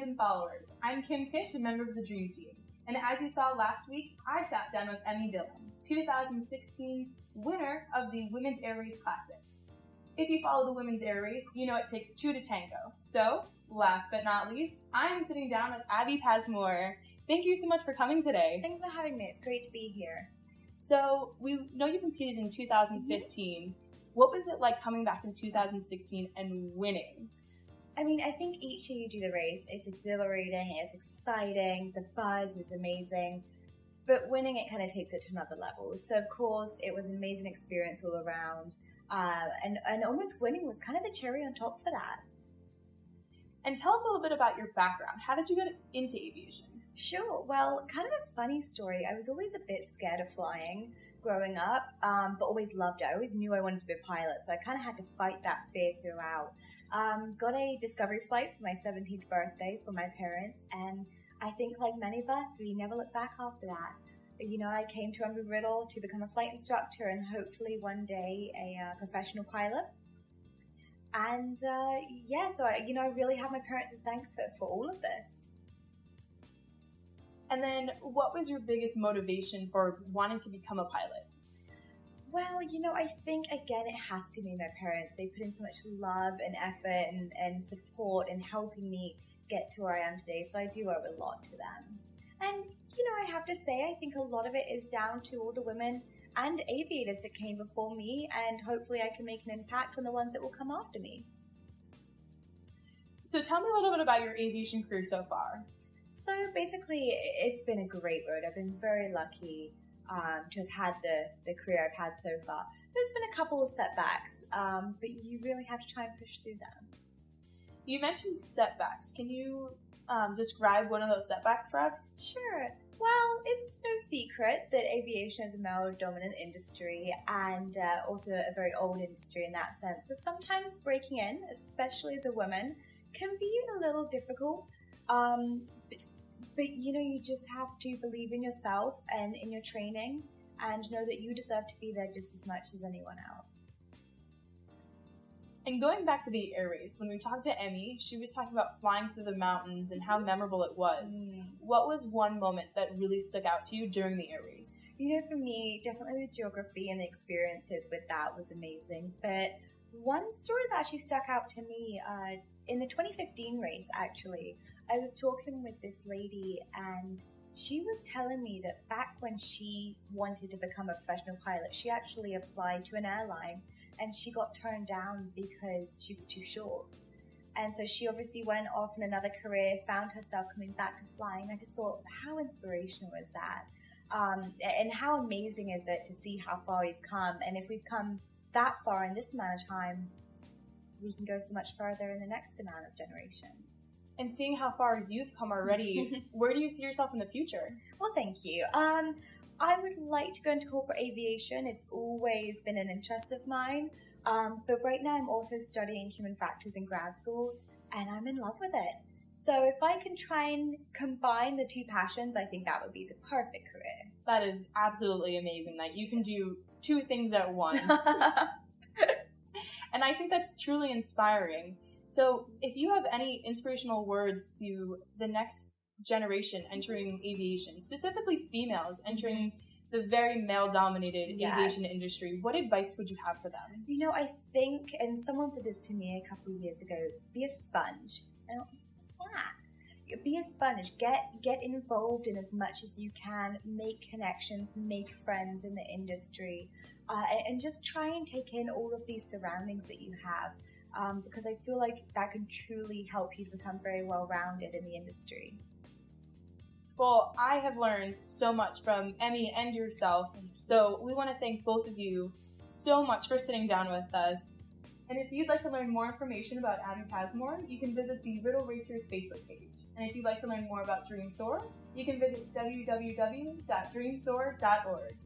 and followers. I'm Kim Kish, a member of the Dream Team. And as you saw last week, I sat down with Emmy Dillon, 2016's winner of the Women's Air Race Classic. If you follow the Women's Air Race, you know it takes two to tango. So, last but not least, I am sitting down with Abbie Pasmore. Thank you so much for coming today. Thanks for having me. It's great to be here. So, we know you competed in 2015. What was it like coming back in 2016 and winning? I mean, I think each year you do the race, it's exhilarating, it's exciting, the buzz is amazing, but winning it kind of takes it to another level. So, of course, it was an amazing experience all around, and almost winning was kind of the cherry on top for that. And tell us a little bit about your background. How did you get into aviation? Sure. Well, kind of a funny story. I was always a bit scared of flying growing up, but always loved it. I always knew I wanted to be a pilot, so I kind of had to fight that fear throughout. Got a discovery flight for my 17th birthday from my parents, and I think like many of us, we never looked back after that. You know, I came to Embry-Riddle to become a flight instructor and hopefully one day a professional pilot. And so I really have my parents to thank for all of this. And then what was your biggest motivation for wanting to become a pilot? Well, I think, again, it has to be my parents. They put in so much love and effort and support in helping me get to where I am today, so I do owe a lot to them. And, I have to say, I think a lot of it is down to all the women and aviators that came before me, and hopefully I can make an impact on the ones that will come after me. So tell me a little bit about your aviation career so far. So basically, it's been a great road. I've been very lucky to have had the career I've had so far. There's been a couple of setbacks, but you really have to try and push through them. You mentioned setbacks. Can you describe one of those setbacks for us? Sure. Well, it's no secret that aviation is a male-dominant industry and also a very old industry in that sense. So sometimes breaking in, especially as a woman, can be a little difficult. But you just have to believe in yourself and in your training and know that you deserve to be there just as much as anyone else. And going back to the air race, when we talked to Emmy, she was talking about flying through the mountains and how memorable it was. What was one moment that really stuck out to you during the air race? For me, definitely the geography and the experiences with that was amazing. But one story that actually stuck out to me, in the 2015 race, actually, I was talking with this lady and she was telling me that back when she wanted to become a professional pilot, she actually applied to an airline and she got turned down because she was too short. And so she obviously went off in another career, found herself coming back to flying. I just thought, how inspirational is that? And how amazing is it to see how far we've come? And if we've come that far in this amount of time, we can go so much further in the next amount of generation. And seeing how far you've come already, where do you see yourself in the future? Well, thank you. I would like to go into corporate aviation. It's always been an interest of mine. But right now I'm also studying human factors in grad school, and I'm in love with it. So if I can try and combine the two passions, I think that would be the perfect career. That is absolutely amazing that you can do two things at once. And I think that's truly inspiring. So if you have any inspirational words to the next generation entering aviation, specifically females entering the very male-dominated aviation industry, what advice would you have for them? I think, and someone said this to me a couple of years ago, be a sponge. And what's that? Be a sponge. Get involved in as much as you can. Make connections, make friends in the industry, and just try and take in all of these surroundings that you have. Because I feel like that can truly help you to become very well-rounded in the industry. Well, I have learned so much from Emmy and yourself, so we want to thank both of you so much for sitting down with us. And if you'd like to learn more information about Abbie Pasmore, you can visit the Riddle Racers Facebook page. And if you'd like to learn more about Soar, you can visit www.dreamsoar.org.